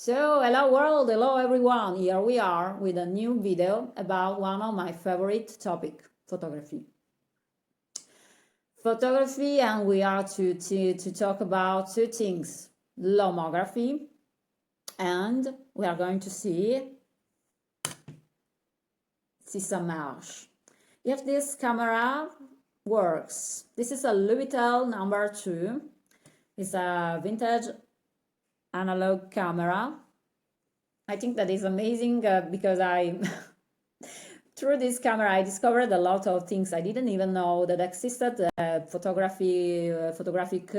So, hello world, hello everyone, here we are with a new video about one of my favorite topic, photography. Photography, and we are to talk about two things, lomography, and we are going to see si ça marche. If this camera works, this is a Lubitel number 2, it's a vintage analog camera. I think that is amazing because through this camera I discovered a lot of things I didn't even know that existed. Photographic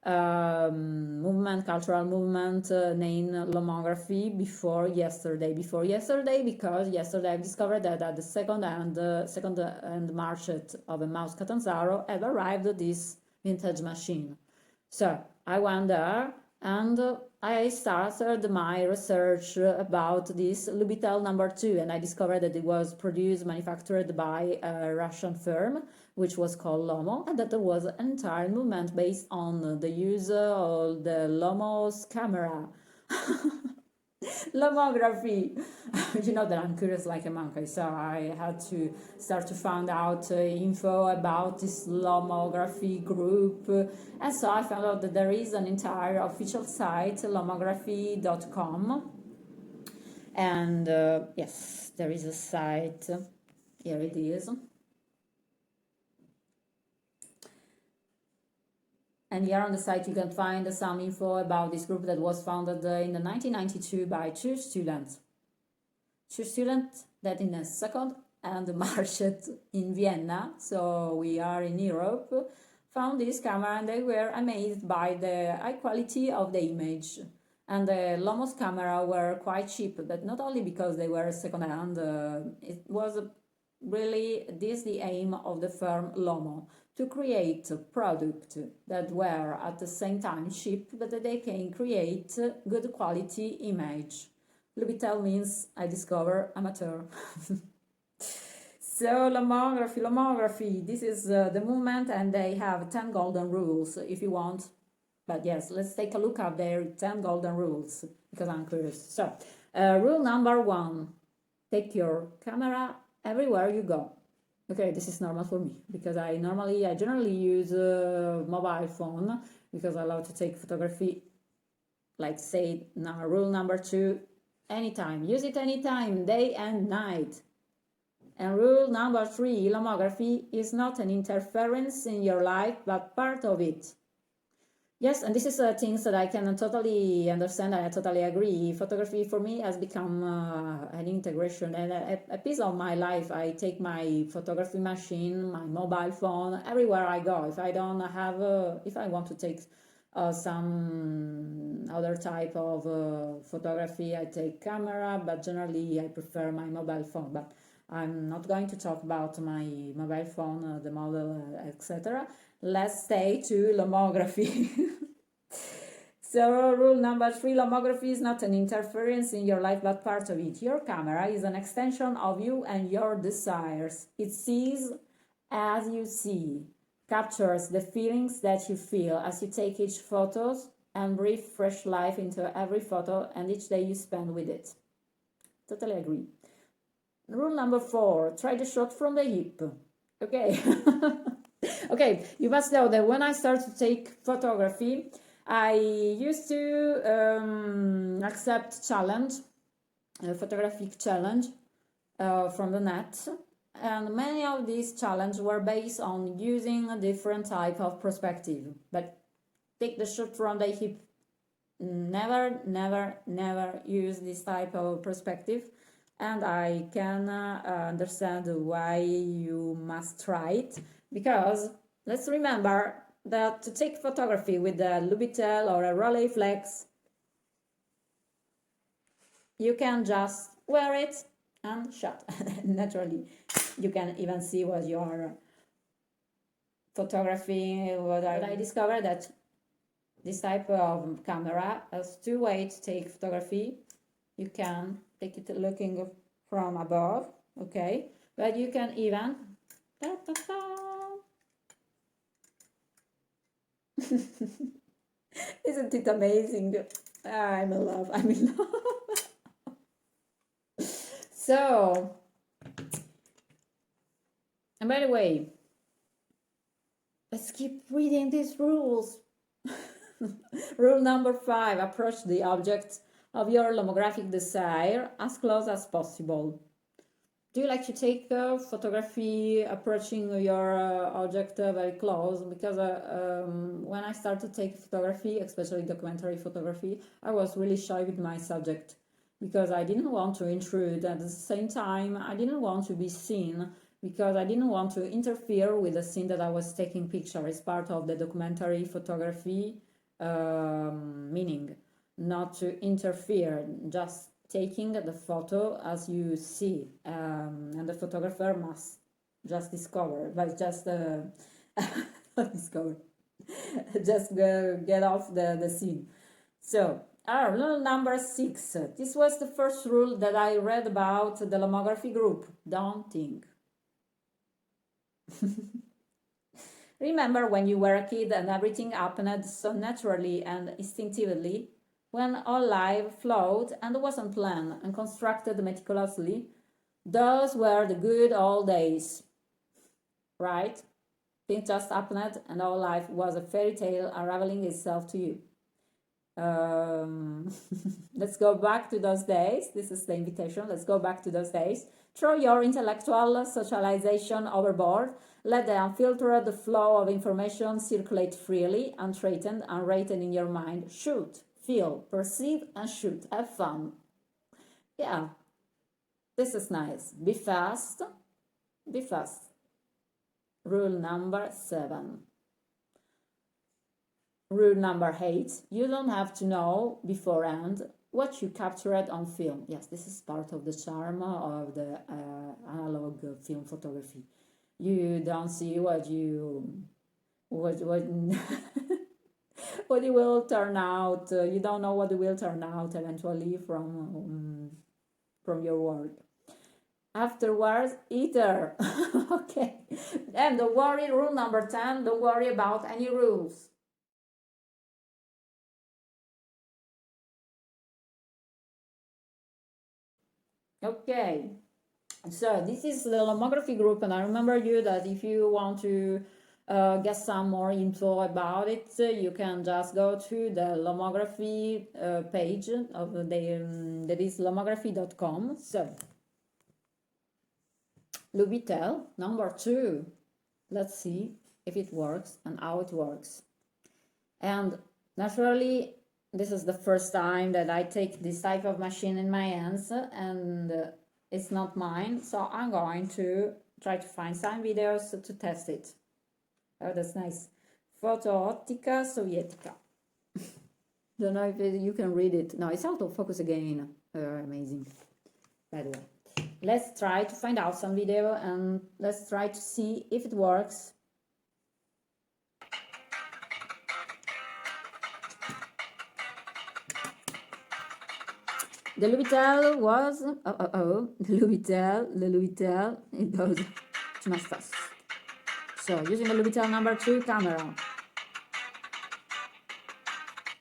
movement, cultural movement named Lomography before yesterday. Because yesterday I discovered that at the second hand market of a Mouse Catanzaro have arrived this vintage machine. So I went there and I started my research about this Lubitel number 2, and I discovered that it was manufactured by a Russian firm, which was called LOMO, and that there was an entire movement based on the use of the LOMO's camera. Lomography. You know that I'm curious like a monkey, so I had to start to find out info about this lomography group, and so I found out that there is an entire official site, lomography.com, and yes, there is a site, here it is. And here on the site you can find some info about this group that was founded in 1992 by two students that in a second hand market in Vienna, so we are in Europe, found this camera, and they were amazed by the high quality of the image. And the LOMO's camera were quite cheap, but not only because they were second hand, it was really the aim of the firm LOMO, to create a product that were at the same time cheap, but that they can create good quality image. Lubitel means I discover amateur. So lomography, this is the movement, and they have 10 golden rules if you want. But yes, let's take a look at their 10 golden rules, because I'm curious. So, rule number 1, take your camera everywhere you go. Okay, this is normal for me, because I generally use a mobile phone, because I love to take photography, like say now rule number 2, anytime, use it anytime, day and night. And rule number 3, lomography is not an interference in your life, but part of it. Yes, and this is things that I can totally understand, I totally agree. Photography for me has become an integration and a piece of my life. I take my photography machine, my mobile phone, everywhere I go. If I don't have, if I want to take some other type of photography, I take camera, but generally I prefer my mobile phone. But I'm not going to talk about my mobile phone, the model, etc. Let's stay to lomography. So rule number 3, lomography is not an interference in your life, but part of it. Your camera is an extension of you and your desires. It sees as you see, captures the feelings that you feel as you take each photo, and breathe fresh life into every photo and each day you spend with it. Totally agree. Rule number 4, try the shot from the hip. Okay. Okay, you must know that when I started to take photography, I used to accept challenge, photographic challenge from the net, and many of these challenges were based on using a different type of perspective. But take the shot from the hip, never use this type of perspective, and I can understand why you must try it, because let's remember that to take photography with a Lubitel or a reflex, you can just wear it and shot. Naturally, you can even see what you are photographing. What I discovered that this type of camera has 2 ways to take photography. You can take it looking from above, okay, but you can even isn't it amazing? I'm in love. I'm in love. So, and by the way, let's keep reading these rules. Rule number 5, approach the object of your lomographic desire as close as possible. Do you like to take photography approaching your object very close? Because when I started to take photography, especially documentary photography, I was really shy with my subject because I didn't want to intrude. At the same time, I didn't want to be seen because I didn't want to interfere with the scene that I was taking picture as part of the documentary photography meaning. Not to interfere, just taking the photo as you see, and the photographer must just discover, but just not discover, just get off the scene. So, rule number 6. This was the first rule that I read about the Lomography group. Don't think. Remember when you were a kid and everything happened so naturally and instinctively? When all life flowed and wasn't planned and constructed meticulously? Those were the good old days, right? Things just happened and all life was a fairy tale unraveling itself to you. Let's go back to those days. This is the invitation. Let's go back to those days. Throw your intellectual socialization overboard. Let the unfiltered flow of information circulate freely, unthreatened, unrated in your mind. Shoot, feel, perceive, and shoot. Have fun. Yeah, this is nice. Be fast. Be fast. Rule number 7. Rule number 8. You don't have to know beforehand what you captured on film. Yes, this is part of the charm of the analog film photography. You don't see what what it will turn out. You don't know what it will turn out eventually from your work. Afterwards, either. Okay. And don't worry, rule number 10, don't worry about any rules. Okay, so this is the Lomography group, and I remember you that if you want to get some more info about it, you can just go to the Lomography page of the that is lomography.com. So Lubitel number 2. Let's see if it works and how it works. And naturally, this is the first time that I take this type of machine in my hands, and it's not mine, so I'm going to try to find some videos to test it. Oh, that's nice. Foto-ottica sovietica. Don't know if you can read it. No, it's autofocus again. Amazing. By the way, let's try to find out some video and let's try to see if it works. The Lubitel was, the Lubitel, it goes too much fast. So, using the Lubitel number 2 camera.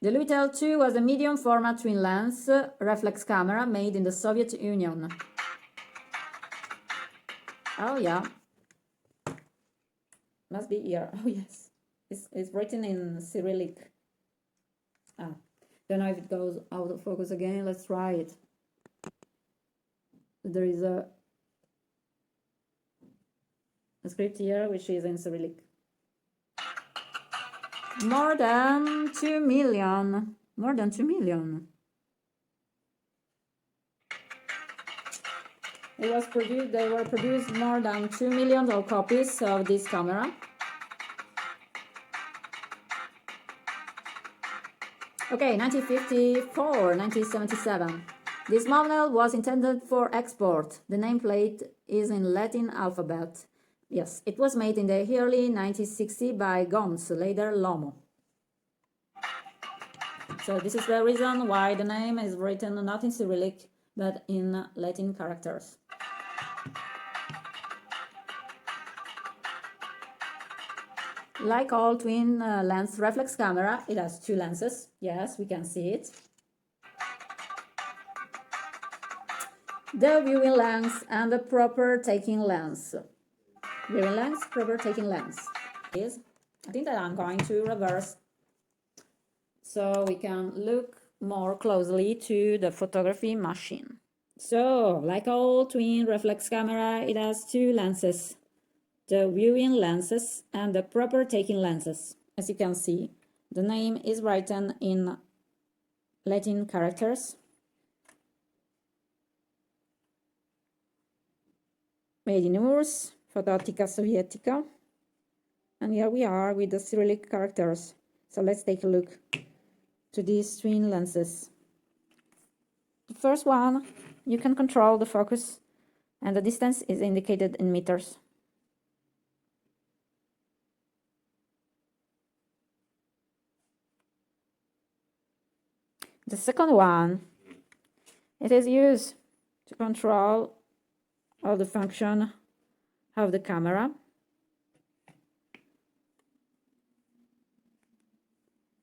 The Lubitel 2 was a medium format twin lens reflex camera made in the Soviet Union. Oh yeah. Must be here. Oh yes. It's written in Cyrillic. Don't know if it goes out of focus again. Let's try it. There is a script here which is in Cyrillic. More than 2 million. More than 2 million. They were produced more than 2 million of copies of this camera. Okay, 1954, 1977. This model was intended for export. The nameplate is in Latin alphabet. Yes, it was made in the early 1960s by Gons, later LOMO. So this is the reason why the name is written not in Cyrillic, but in Latin characters. Like all twin lens reflex camera, it has 2 lenses. Yes, we can see it. the viewing length and the proper taking length. Viewing length, proper taking length. I think that I'm going to reverse so we can look more closely to the photography machine. So, like all twin reflex camera, it has two lenses, the viewing lenses and the proper taking lenses. As you can see, the name is written in Latin characters. Made in URSS, Fototica Sovietica. And here we are with the Cyrillic characters. So let's take a look to these twin lenses. The first one, you can control the focus and the distance is indicated in meters. The second one, it is used to control all the function of the camera.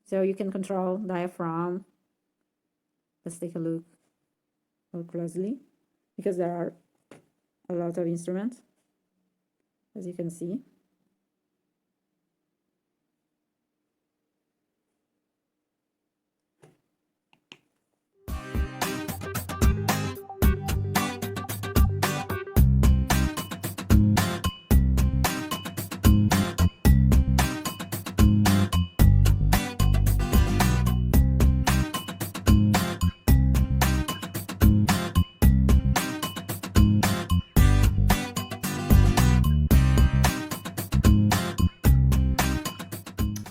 So you can control diaphragm. Let's take a look more closely because there are a lot of instruments, as you can see.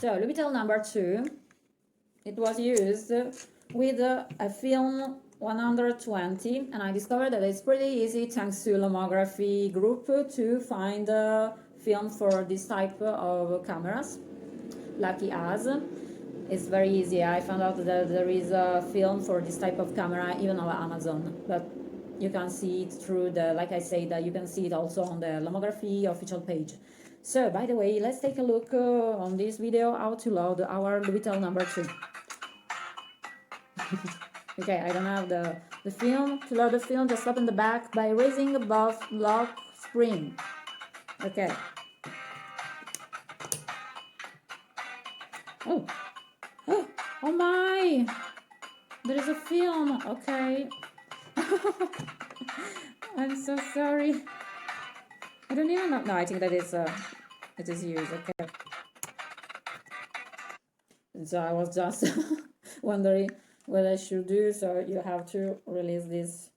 So Lubitel number 2, it was used with a film 120, and I discovered that it's pretty easy thanks to Lomography group to find a film for this type of cameras. Lucky us, it's very easy. I found out that there is a film for this type of camera even on Amazon, but you can see it through the, like I said, you can see it also on the Lomography official page. So, by the way, let's take a look on this video how to load our Lubitel number 2. Okay, I don't have the film. To load the film, just open the back by raising above lock spring. Okay. Oh, oh my! There is a film. Okay. I'm so sorry. I don't even know. No, I think that is it is used. Okay. So I was just wondering what I should do. So you have to release this.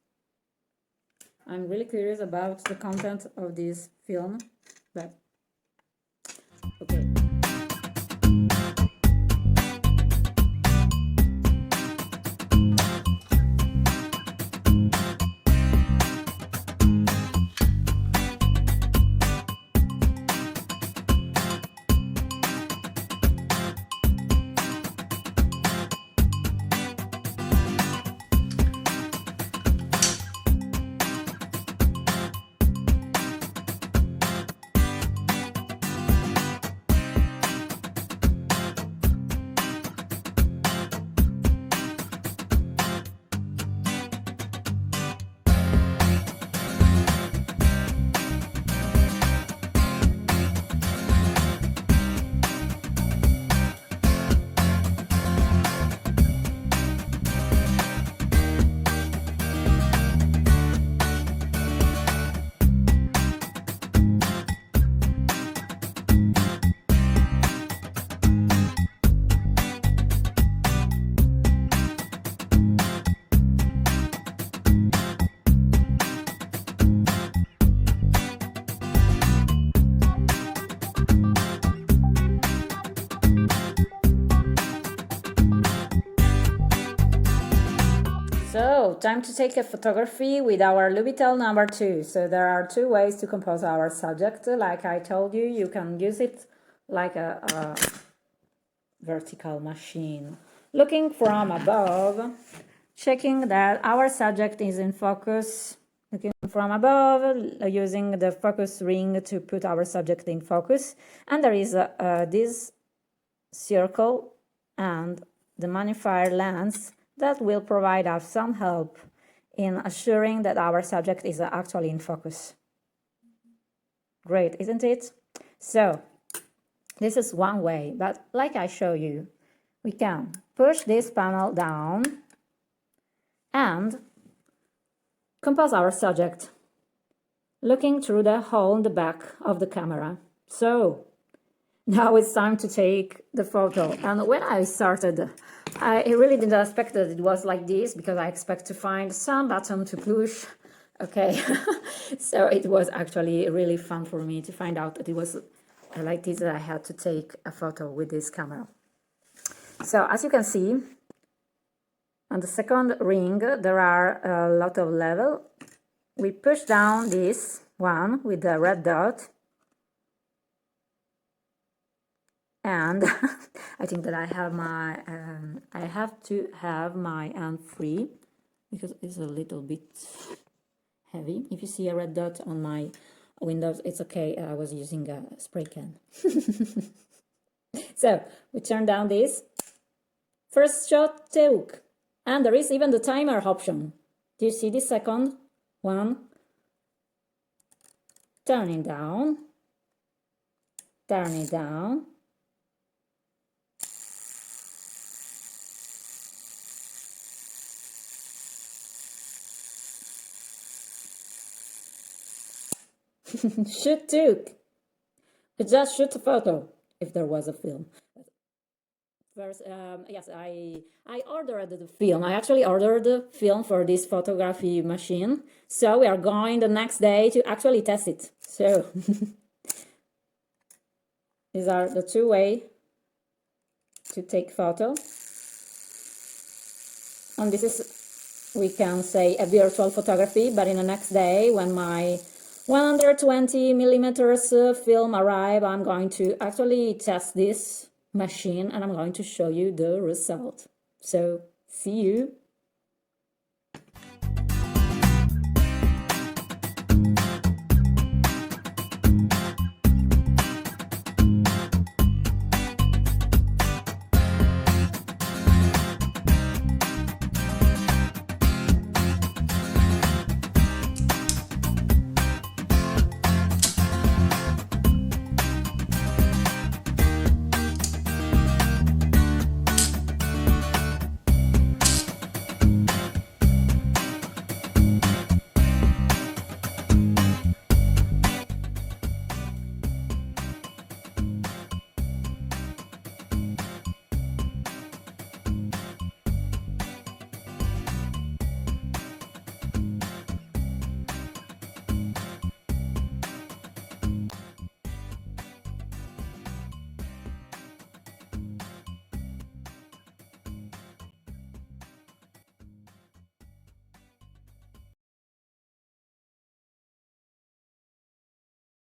I'm really curious about the content of this film, but okay. So, time to take a photography with our Lubitel number 2. So there are two ways to compose our subject. Like I told you, you can use it like a vertical machine. Looking from above, checking that our subject is in focus. Looking from above, using the focus ring to put our subject in focus. And there is this circle and the magnifier lens that will provide us some help in assuring that our subject is actually in focus. Great, isn't it? So this is one way, but like I show you, we can push this panel down and compose our subject, looking through the hole in the back of the camera. So now it's time to take the photo. And when I started, I really didn't expect that it was like this, because I expect to find some button to push. Okay, so it was actually really fun for me to find out that it was like this, that I had to take a photo with this camera. So as you can see, on the second ring, there are a lot of levels. We push down this one with the red dot. And I think that I have to have my hand free, because it's a little bit heavy. If you see a red dot on my Windows, it's okay. I was using a spray can. So we turn down this. First shot took. And there is even the timer option. Do you see the second one? Turning down. Turning down. Shoot took. Just shoot a photo, if there was a film. First, yes, I ordered the film. I actually ordered the film for this photography machine. So we are going the next day to actually test it. So these are the two ways to take photo. And this is, we can say, a virtual photography, but in the next day, when my 120 millimeters film arrive, I'm going to actually test this machine and I'm going to show you the result. So see you